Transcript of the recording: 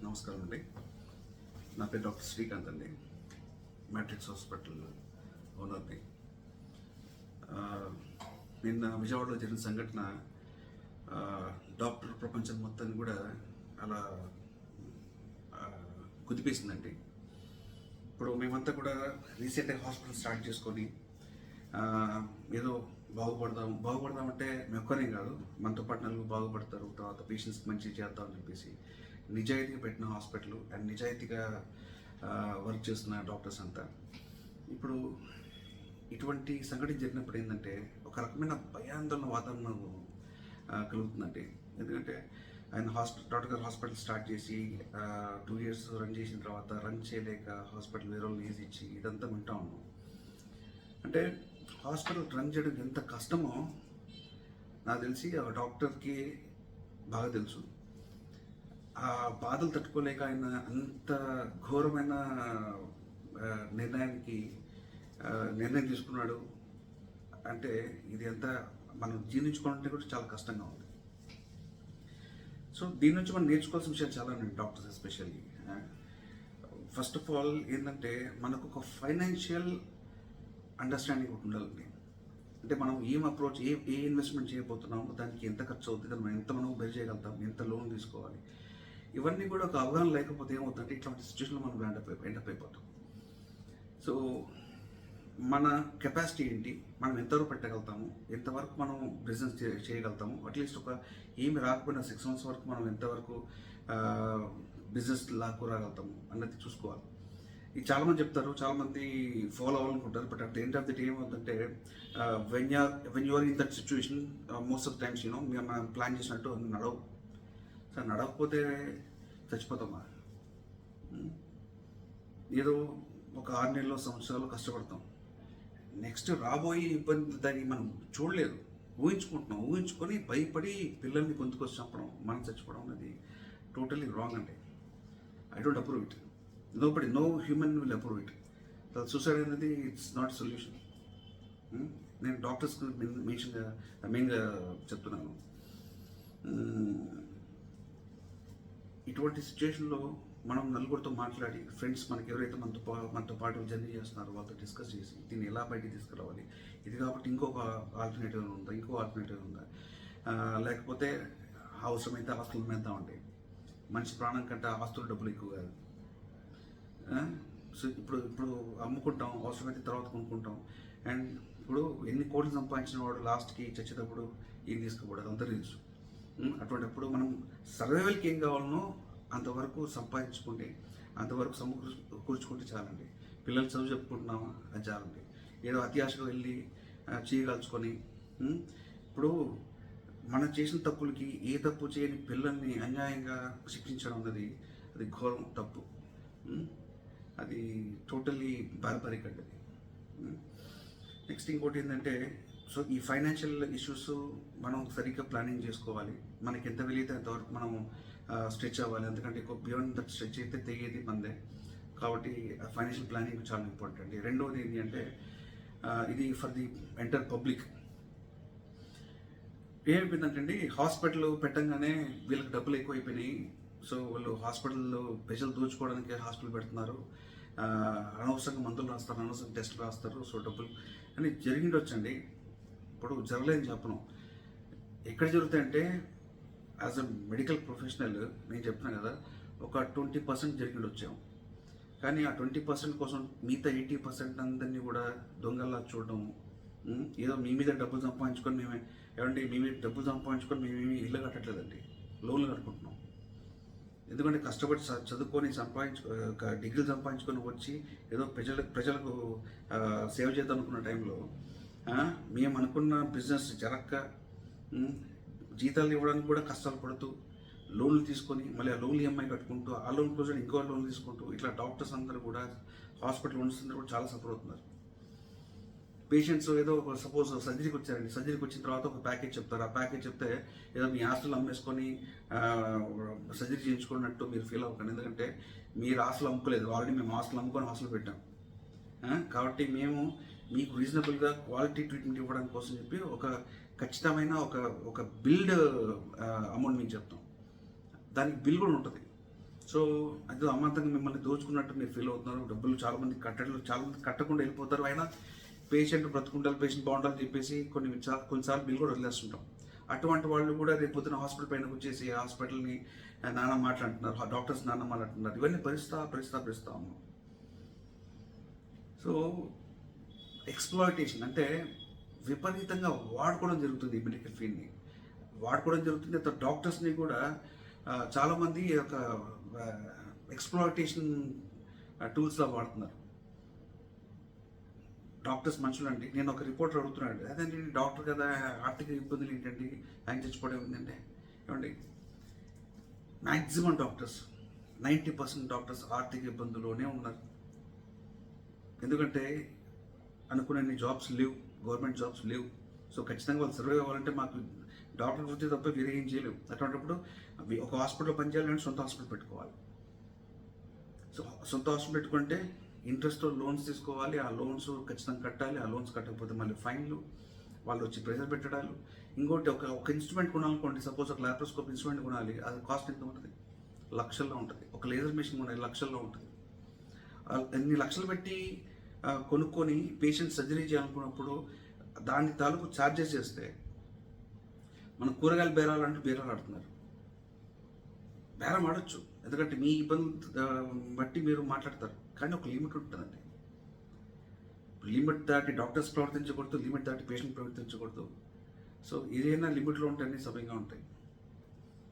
నమస్కారం అండి. నా పేరు డాక్టర్ శ్రీకాంత్ అండి. మ్యాట్రిక్స్ హాస్పిటల్ ఓనర్ని. నిన్న విజయవాడలో జరిగిన సంఘటన డాక్టర్ ప్రపంచం మొత్తాన్ని కూడా అలా కుదిపేసిందండి. ఇప్పుడు మేమంతా కూడా రీసెంట్గా హాస్పిటల్ స్టార్ట్ చేసుకొని ఏదో బాగుపడదామంటే మెక్కనే కాదు, మనతో పాటు నలుగురు బాగుపడతారు, తర్వాత పేషెంట్స్కి మంచిగా చేద్దామని చెప్పేసి నిజాయితీగా పెట్టిన హాస్పిటల్ అండ్ నిజాయితీగా వర్క్ చేస్తున్న డాక్టర్స్ అంతా. ఇప్పుడు ఇటువంటి సంఘటన జరిగినప్పుడు ఏంటంటే ఒక రకమైన భయాందోళన వాతావరణం కలుగుతుందండి. ఎందుకంటే ఆయన డాక్టర్ గారు హాస్పిటల్ స్టార్ట్ చేసి 2 years రన్ చేసిన తర్వాత రన్ చేయలేక హాస్పిటల్ వేరే వాళ్ళు లీజ్ ఇచ్చి ఇదంతా వింటా ఉన్నాం. అంటే హాస్పిటల్ రన్ చేయడం ఎంత కష్టమో నాకు తెలిసి ఆ డాక్టర్కి బాగా తెలుసు. ఆ బాధలు తట్టుకోలేక ఆయన అంత ఘోరమైన నిర్ణయం తీసుకున్నాడు. అంటే ఇది ఎంత మనం జీర్ణించుకోవాలంటే కూడా చాలా కష్టంగా ఉంది. సో దీని నుంచి మనం నేర్చుకోవాల్సిన విషయాలు చాలా ఉన్నాయి doctors especially. First of all ఏంటంటే మనకు ఒక ఫైనాన్షియల్ అండర్స్టాండింగ్ ఒకటి ఉండాలండి. అంటే మనం ఏ ఇన్వెస్ట్మెంట్ చేయబోతున్నాము, దానికి ఎంత ఖర్చు అవుతుంది, దాన్ని ఎంత మనం బెర్ చేయగలుగుతాం, ఎంత లోన్ తీసుకోవాలి, ఇవన్నీ కూడా ఒక అవగాహన లేకపోతే ఏమవుతుందంటే ఇట్లాంటి సిచ్యువేషన్లో మనం ఎండప్ అయిపోతాం. సో మన కెపాసిటీ ఏంటి, మనం ఎంతవరకు పెట్టగలుగుతాము, ఎంతవరకు మనం బిజినెస్ చేయగలుగుతాము, అట్లీస్ట్ ఒక ఏమి రాకపోయినా 6 months వరకు మనం ఎంతవరకు బిజినెస్ రాగలుగుతాము అన్నది చూసుకోవాలి. ఇది చాలామంది చెప్తారు, చాలామంది ఫాలో అవ్వాలనుకుంటారు. But at the end of the day ఏమవుతుందంటే when you're in that situation most of times మనం ప్లాన్ చేసినట్టు నడవు. సార్ నడవకపోతే చచ్చిపోతామా? ఏదో ఒక 6 నెలలు సంవత్సరాలు కష్టపడతాం, నెక్స్ట్ రాబోయే ఇబ్బంది దాన్ని మనం చూడలేదు, ఊహించుకొని భయపడి పిల్లల్ని గొంతుకొచ్చి చంపడం, మనం చచ్చిపోవడం అనేది టోటలీ రాంగ్ అండి. I don't approve it. No human will approve it. Suicide అనేది ఇట్స్ నాట్ సొల్యూషన్. నేను డాక్టర్స్కి మెయిన్గా చెప్తున్నాను. ఇటువంటి సిచ్యువేషన్లో మనం నలుగురితో మాట్లాడి, ఫ్రెండ్స్ మనకి ఎవరైతే మనతో పాటు జర్నీ చేస్తున్నారో వాళ్ళతో డిస్కస్ చేసి దీన్ని ఎలా బయటికి తీసుకురావాలి, ఇది కాబట్టి ఇంకో ఆల్టర్నేటివ్ ఉందా, లేకపోతే అవసరమైతే ఆస్తులు మేద్దాం అంటే మనిషి ప్రాణం కంటే ఆస్తులు డబ్బులు ఎక్కువ కాదు. సో ఇప్పుడు అమ్ముకుంటాం, అవసరమైతే తర్వాత కొనుక్కుంటాం. అండ్ ఇప్పుడు ఎన్ని కోట్లు సంపాదించిన వాడు లాస్ట్కి చచ్చేటప్పుడు ఏం తీసుకుపోవడం అంతా తెలుసు. అటువంటిప్పుడు మనం సర్వైవల్కి ఏం కావాలనో అంతవరకు సంపాదించుకుంటే, అంతవరకు కూర్చుకుంటే చాలండి. పిల్లలు చదువు చెప్పుకుంటున్నామా, అది చాలండి. ఏదో అత్యాశగా వెళ్ళి చేయగలుచుకొని ఇప్పుడు మనం చేసిన తప్పులకి ఏ తప్పు చేయని పిల్లల్ని అన్యాయంగా శిక్షించడం అన్నది అది ఘోరం, తప్పు. అది టోటల్లీ బార్బరిక్ అండి. నెక్స్ట్ ఇంకోటి ఏంటంటే, సో ఈ ఫైనాన్షియల్ ఇష్యూస్ మనం సరిగ్గా ప్లానింగ్ చేసుకోవాలి. మనకి ఎంత వీలైతే అంతవరకు మనం స్ట్రెచ్ అవ్వాలి. ఎందుకంటే ఎక్కువ బియాండ్ దట్ స్ట్రెచ్ అయితే తెగేది మందే. కాబట్టి ఫైనాన్షియల్ ప్లానింగ్ చాలా ఇంపార్టెంట్ అండి. రెండవది ఏంటి అంటే, ఇది ఫర్ ది ఎంటర్ పబ్లిక్. ఏమైపోయిందంటే హాస్పిటల్ పెట్టంగానే వీళ్ళకి డబ్బులు ఎక్కువైపోయినాయి. సో వాళ్ళు హాస్పిటల్లో ప్రజలు దోచుకోవడానికి హాస్పిటల్ పెడుతున్నారు, అనవసరంగా మందులు రాస్తారు, అనవసరంగా టెస్టులు రాస్తారు, సో డబ్బులు అని జరిగిండొచ్చండి. ఇప్పుడు జరగలేదని చెప్పను. ఎక్కడ జరుగుతాయంటే, యాజ్ అ మెడికల్ ప్రొఫెషనల్ నేను చెప్తున్నాను కదా, ఒక 20% జరిగిండొచ్చాము. కానీ ఆ 20% కోసం మిగతా 80% అందరినీ కూడా దొంగల్లా చూడడం, ఏదో మీ మీద డబ్బులు సంపాదించుకొని మేమేమి మేమేమి ఇల్లు కట్టట్లేదండి, లోన్లు కట్టుకుంటున్నాం. ఎందుకంటే కష్టపడి చదువుకొని డిగ్రీలు సంపాదించుకొని వచ్చి ఏదో ప్రజలకు సేవ చేద్దాం అనుకున్న టైంలో మేము అనుకున్న బిజినెస్ జరక్క జీతాలు ఇవ్వడానికి కూడా కష్టాలు పడుతూ లోన్లు తీసుకొని మళ్ళీ ఆ లోన్లు ఈఎంఐ కట్టుకుంటూ ఆ లోన్ కోసం ఇంకో లోన్ తీసుకుంటూ ఇట్లా డాక్టర్స్ అందరూ కూడా హాస్పిటల్ ఓనర్స్ కూడా చాలా సఫర్ అవుతున్నారు. పేషెంట్స్ ఏదో సపోజ్ సర్జరీకి వచ్చారండి, సర్జరీకి వచ్చిన తర్వాత ఒక ప్యాకేజ్ చెప్తారు. ఆ ప్యాకేజ్ చెప్తే ఏదో మీ ఆస్తులు అమ్మేసుకొని సర్జరీ చేయించుకున్నట్టు మీరు ఫీల్ అవ్వకండి. ఎందుకంటే మీరు ఆస్తులు అమ్ముకోలేదు, ఆల్రెడీ మేము ఆస్తులు అమ్ముకొని హాస్పిటల్ పెట్టాం. కాబట్టి మేము మీకు రీజనబుల్గా క్వాలిటీ ట్రీట్మెంట్ ఇవ్వడానికి కోసం చెప్పి ఒక ఖచ్చితమైన ఒక బిల్డ్ అమౌంట్ మీకు చెప్తాం. దానికి బిల్ కూడా ఉంటుంది. సో అది అమాంతంగా మిమ్మల్ని దోచుకున్నట్టు మీరు ఫీల్ అవుతున్నారు. డబ్బులు చాలా మంది కట్టకుండా వెళ్ళిపోతారు. అయినా పేషెంట్ బ్రతుకుంటారు, పేషెంట్ బాగుంటారని చెప్పేసి కొన్నిసార్లు బిల్ కూడా వదిలేస్తుంటాం. అటువంటి వాళ్ళు కూడా రేపు పొద్దున హాస్పిటల్ పైన వచ్చేసి హాస్పిటల్ని నాన్న మాట్లాడుతున్నారు, డాక్టర్స్ నాన్న మాట్లాడుతున్నారు. ఇవన్నీ భరిస్తా ఉన్నాం. సో ఎక్స్‌ప్లాయిటేషన్ అంటే విపరీతంగా వాడుకోవడం జరుగుతుంది. ఈ మెడికల్ ఫీల్డ్ని వాడుకోవడం జరుగుతుంది. డాక్టర్స్ని కూడా చాలామంది ఒక ఎక్స్‌ప్లాయిటేషన్ టూల్స్‌లా వాడుతున్నారు. డాక్టర్స్ మనుషులండి. నేను ఒక రిపోర్టర్ అడుగుతున్నాడు, అదేంటి డాక్టర్ కదా, ఆర్థిక ఇబ్బందులు ఏంటండి, ఆయన చచ్చిపోవడం ఏంటంటే, ఏమండి మ్యాక్సిమం డాక్టర్స్ 90% డాక్టర్స్ ఆర్థిక ఇబ్బందుల్లోనే ఉన్నారు. ఎందుకంటే అనుకునే జాబ్స్ లేవు, గవర్నమెంట్ జాబ్స్ లేవు. సో ఖచ్చితంగా వాళ్ళు సర్వే అవ్వాలంటే మాకు డాక్టర్ వృత్తి తప్ప వేరే ఏం చేయలేవు. అటువంటిప్పుడు ఒక హాస్పిటల్ పనిచేయాలంటే సొంత హాస్పిటల్ పెట్టుకోవాలి. సో సొంత హాస్పిటల్ పెట్టుకుంటే ఇంట్రెస్ట్తో లోన్స్ తీసుకోవాలి, ఆ లోన్స్ ఖచ్చితంగా కట్టాలి. ఆ లోన్స్ కట్టకపోతే మళ్ళీ ఫైన్లు, వాళ్ళు వచ్చి ప్రెజర్ పెట్టడాలు. ఇంకోటి ఒక ఇన్స్ట్రుమెంట్ కొనాలనుకోండి, సపోజ్ ఒక లాప్రోస్కోప్ ఇన్స్ట్రుమెంట్ కొనాలి, అది కాస్ట్ ఎంత ఉంటుంది? లక్షల్లో ఉంటుంది. ఒక లేజర్ మెషిన్ కొనాలి, లక్షల్లో ఉంటుంది. ఎన్ని లక్షలు పెట్టి కొనుక్కొని పేషెంట్ సర్జరీ చేయాలనుకున్నప్పుడు దాని తాలూకు ఛార్జెస్ చేస్తే మన కూరగాయలు బేరాలు ఆడుతున్నారు. బేరం ఆడొచ్చు, ఎందుకంటే మీ ఇబ్బంది బట్టి మీరు మాట్లాడతారు, కానీ ఒక లిమిట్ ఉంటుందండి. లిమిట్ దాటి డాక్టర్స్ ప్రవర్తించకూడదు, లిమిట్ దాటి పేషెంట్ ప్రవర్తించకూడదు. సో ఏదైనా లిమిట్లో ఉంటే అన్ని సవ్యంగా ఉంటాయి.